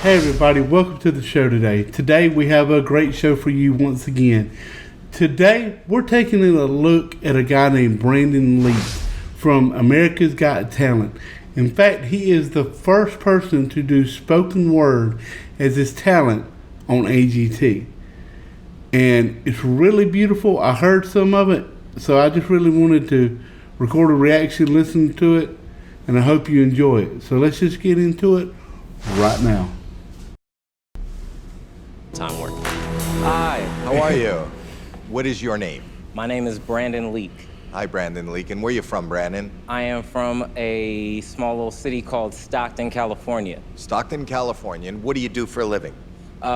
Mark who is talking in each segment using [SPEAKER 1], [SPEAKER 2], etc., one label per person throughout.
[SPEAKER 1] Hey everybody, welcome to the show today. Today we have a great show for you once again. Today we're taking a look at a guy named Brandon Leake from America's Got Talent. In fact, he is the first person to do spoken word as his talent on AGT. And it's really beautiful. I heard some of it, so I just really wanted to record a reaction, listen to it, and I hope you enjoy it. So let's just get into it right now.
[SPEAKER 2] Time work.
[SPEAKER 3] Hi, how are you? What is your name?
[SPEAKER 2] My name is Brandon Leake.
[SPEAKER 3] Hi, Brandon Leake. And where are you from, Brandon?
[SPEAKER 2] I am from a small little city called Stockton, California.
[SPEAKER 3] Stockton, California. And what do you do for a living?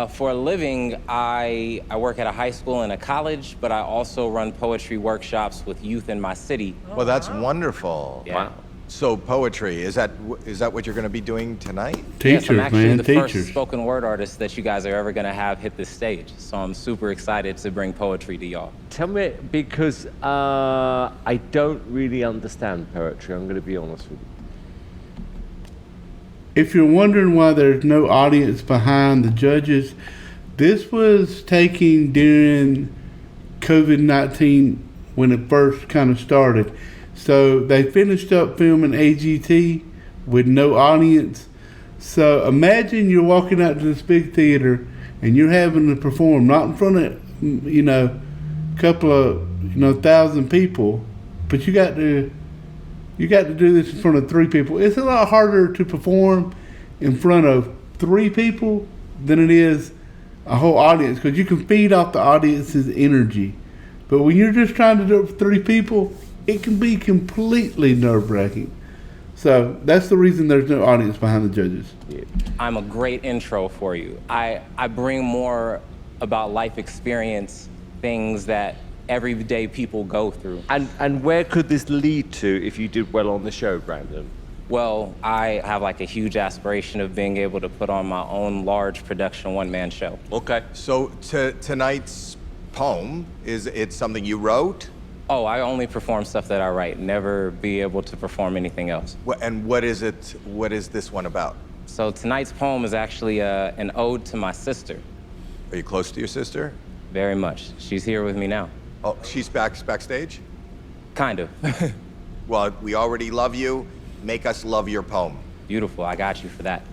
[SPEAKER 2] For a living, I work at a high school and a college, but I also run poetry workshops with youth in my city.
[SPEAKER 3] Well, that's wonderful.
[SPEAKER 2] Yeah.
[SPEAKER 3] Wow. So poetry, is that what you're going to be doing tonight?
[SPEAKER 1] Teachers,
[SPEAKER 2] yes, I'm actually
[SPEAKER 1] man,
[SPEAKER 2] the
[SPEAKER 1] teachers.
[SPEAKER 2] first spoken word artist that you guys are ever going to have hit this stage. So I'm super excited to bring poetry to y'all.
[SPEAKER 4] Tell me, because I don't really understand poetry, I'm going to be honest with you.
[SPEAKER 1] If you're wondering why there's no audience behind the judges, this was taken during COVID-19 when it first kind of started. So they finished up filming AGT with no audience. So imagine you're walking out to this big theater and you're having to perform not in front of, a couple of, thousand people, but you got to do this in front of 3 people. It's a lot harder to perform in front of 3 people than it is a whole audience, because you can feed off the audience's energy. But when you're just trying to do it for 3 people, it can be completely nerve-wracking. So that's the reason there's no audience behind the judges.
[SPEAKER 4] Yeah.
[SPEAKER 2] I'm a great intro for you. I bring more about life experience, things that everyday people go through.
[SPEAKER 4] And where could this lead to if you did well on the show, Brandon?
[SPEAKER 2] Well, I have like a huge aspiration of being able to put on my own large production one-man show.
[SPEAKER 4] Okay.
[SPEAKER 3] So tonight's poem, is it something you wrote?
[SPEAKER 2] Oh, I only perform stuff that I write, never be able to perform anything else.
[SPEAKER 3] And what is it? What is this one about?
[SPEAKER 2] So tonight's poem is actually an ode to my sister.
[SPEAKER 3] Are you close to your sister?
[SPEAKER 2] Very much. She's here with me now.
[SPEAKER 3] Oh, she's backstage?
[SPEAKER 2] Kind of.
[SPEAKER 3] Well, we already love you. Make us love your poem.
[SPEAKER 2] Beautiful, I got you for that.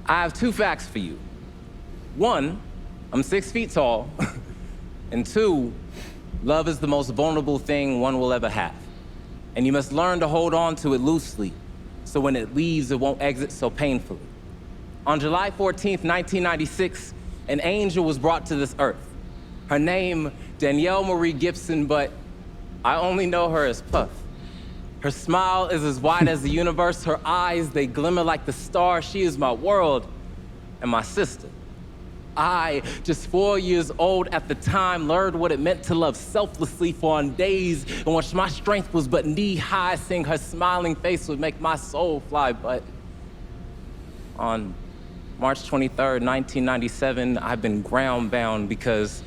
[SPEAKER 2] I have 2 facts for you. 1, I'm 6 feet tall. And 2, love is the most vulnerable thing one will ever have. And you must learn to hold on to it loosely, so when it leaves, it won't exit so painfully. On July 14th, 1996, an angel was brought to this earth. Her name, Danielle Marie Gibson, but I only know her as Puff. Her smile is as wide as the universe. Her eyes, they glimmer like the stars. She is my world and my sister. I, just 4 years old at the time, learned what it meant to love selflessly, for on days in which my strength was but knee-high, seeing her smiling face would make my soul fly. But on March 23rd, 1997, I've been ground-bound because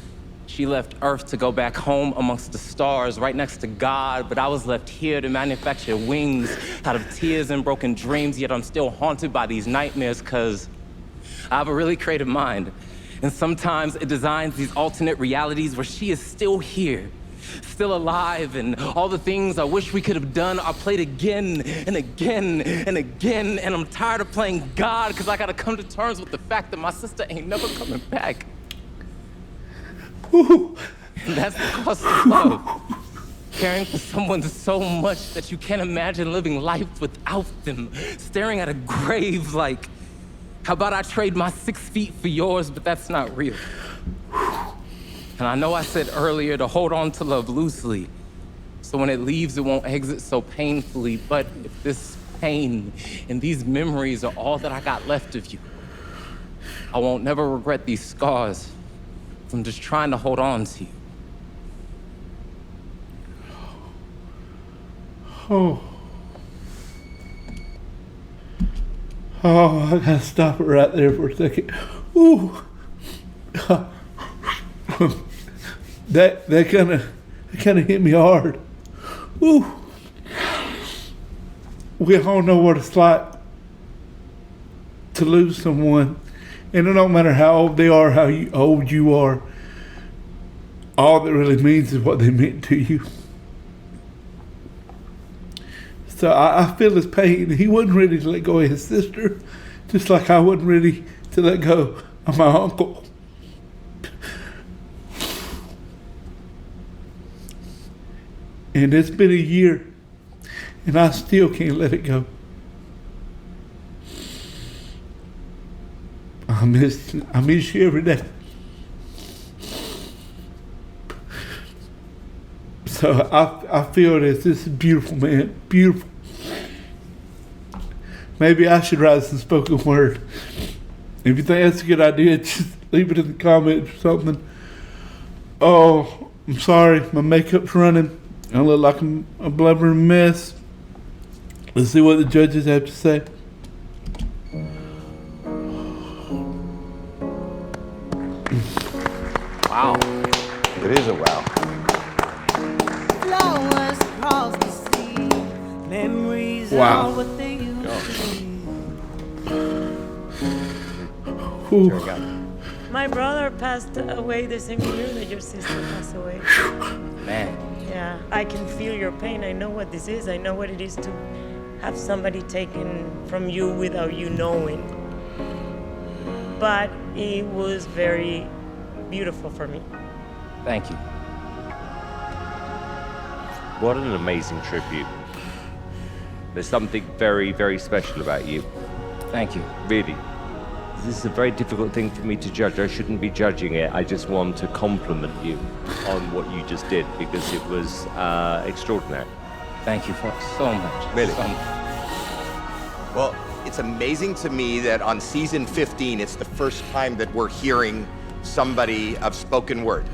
[SPEAKER 2] she left Earth to go back home amongst the stars, right next to God, but I was left here to manufacture wings out of tears and broken dreams, yet I'm still haunted by these nightmares because I have a really creative mind. And sometimes it designs these alternate realities where she is still here, still alive, and all the things I wish we could have done are played again and again and again, and I'm tired of playing God because I gotta come to terms with the fact that my sister ain't never coming back. And that's the cost of love. Caring for someone so much that you can't imagine living life without them. Staring at a grave like, how about I trade my 6 feet for yours, but that's not real. And I know I said earlier to hold on to love loosely, so when it leaves, it won't exit so painfully. But if this pain and these memories are all that I got left of you, I won't never regret these scars from just trying to hold on to you.
[SPEAKER 1] Oh. Oh, I gotta stop it right there for a second. Ooh. that kind of hit me hard. Ooh. We all know what it's like to lose someone, and it don't matter how old they are, old you are. All that really means is what they meant to you. So I feel his pain. He wasn't ready to let go of his sister, just like I wasn't ready to let go of my uncle. And it's been a year, and I still can't let it go. I miss you every day. So I feel this is beautiful, man. Beautiful. Maybe I should write some spoken word. If you think that's a good idea, just leave it in the comments or something. Oh, I'm sorry. My makeup's running. I look like I'm a blubbering mess. Let's see what the judges have to say.
[SPEAKER 4] Wow.
[SPEAKER 3] It is a wow.
[SPEAKER 5] Flowers across the sea, memories
[SPEAKER 1] Wow.
[SPEAKER 5] are what they used to
[SPEAKER 1] Ooh.
[SPEAKER 6] My brother passed away the same year that your sister passed away.
[SPEAKER 2] Man,
[SPEAKER 6] Yeah, I can feel your pain. I know what this is. I know what it is to have somebody taken from you without you knowing. But it was very beautiful for me.
[SPEAKER 2] thank you.
[SPEAKER 4] What an amazing tribute. There's something very, very special about you.
[SPEAKER 2] Thank you.
[SPEAKER 4] Really. This is a very difficult thing for me to judge. I shouldn't be judging it. I just want to compliment you on what you just did because it was extraordinary.
[SPEAKER 2] Thank you for so much.
[SPEAKER 4] Really?
[SPEAKER 2] So much.
[SPEAKER 3] Well, it's amazing to me that on season 15, it's the first time that we're hearing somebody of spoken word.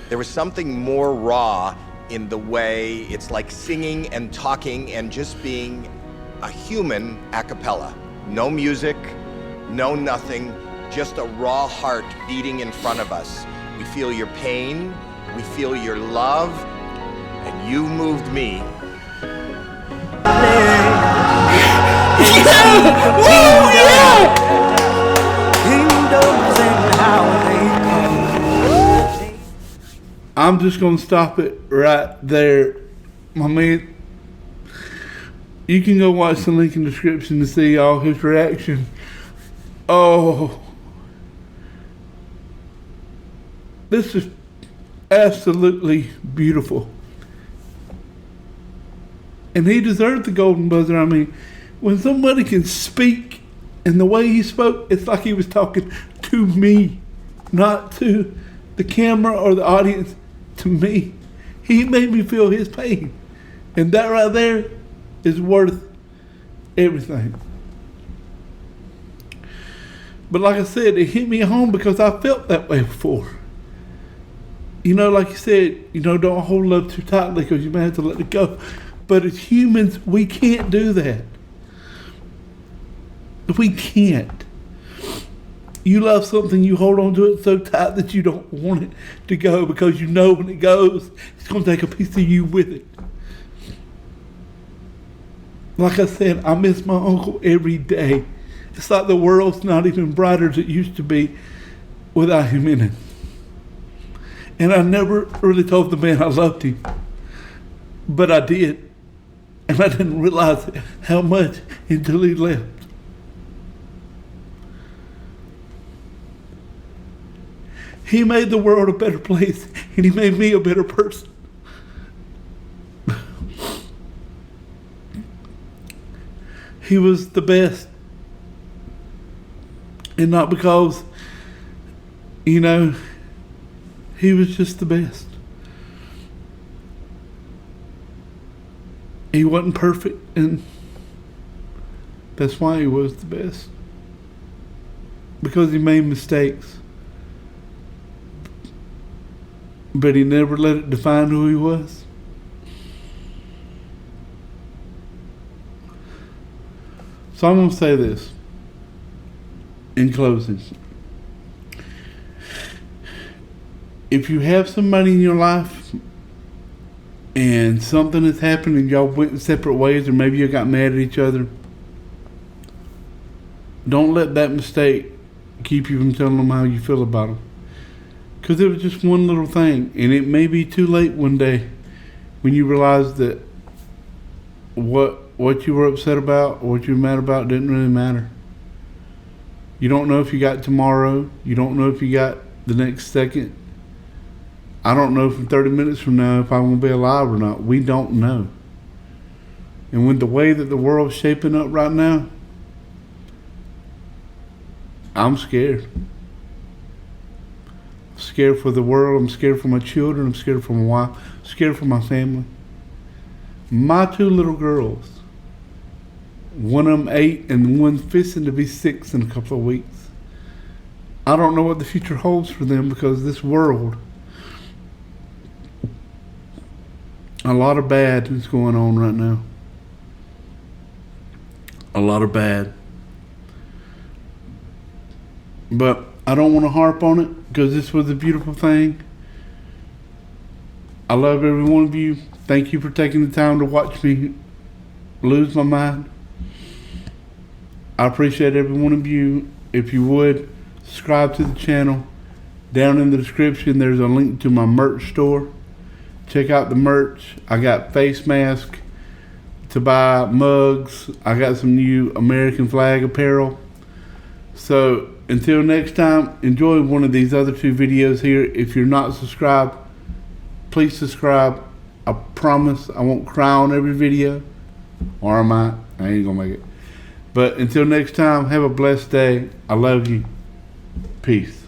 [SPEAKER 3] There was something more raw in the way it's like singing and talking and just being a human a cappella. No music, no nothing, just a raw heart beating in front of us. We feel your pain, we feel your love, and you moved me.
[SPEAKER 5] kingdoms and how they come.
[SPEAKER 1] I'm just gonna stop it right there. I mean, you can go watch the link in the description to see all his reaction. Oh, this is absolutely beautiful. And he deserved the golden buzzer. I mean, when somebody can speak and the way he spoke, it's like he was talking to me, not to the camera or the audience, to me. He made me feel his pain. And that right there is worth everything. But like I said, it hit me home because I felt that way before. You know, like you said, don't hold love too tightly because you may have to let it go. But as humans, we can't do that. We can't. You love something, you hold on to it so tight that you don't want it to go because you know when it goes, it's going to take a piece of you with it. Like I said, I miss my uncle every day. It's like the world's not even brighter as it used to be without him in it. And I never really told the man I loved him. But I did. And I didn't realize how much until he left. He made the world a better place, and he made me a better person. He was the best. And not because, he was just the best. He wasn't perfect, and that's why he was the best. Because he made mistakes. But he never let it define who he was. So I'm going to say this in closing. if you have somebody in your life and something has happened and y'all went in separate ways, or maybe you got mad at each other, don't let that mistake keep you from telling them how you feel about them. Because it was just one little thing, and it may be too late one day when you realize that what you were upset about or what you were mad about didn't really matter. You don't know if you got tomorrow. You don't know if you got the next second. I don't know from 30 minutes from now if I'm going to be alive or not. We don't know. And with the way that the world's shaping up right now, I'm scared. I'm scared for the world. I'm scared for my children. I'm scared for my wife. I'm scared for my family. My 2 little girls, one of them 8 and one fixing to be 6 in a couple of weeks. I don't know what the future holds for them, because this world, a lot of bad is going on right now. A lot of bad. But I don't want to harp on it, because this was a beautiful thing. I love every one of you. Thank you for taking the time to watch me lose my mind. I appreciate every one of you. If you would, subscribe to the channel. Down in the description, there's a link to my merch store. Check out the merch. I got face masks to buy, mugs. I got some new American flag apparel. So until next time, enjoy one of these other 2 videos here. If you're not subscribed, please subscribe. I promise I won't cry on every video. Or I might. I ain't gonna make it. But until next time, have a blessed day. I love you. Peace.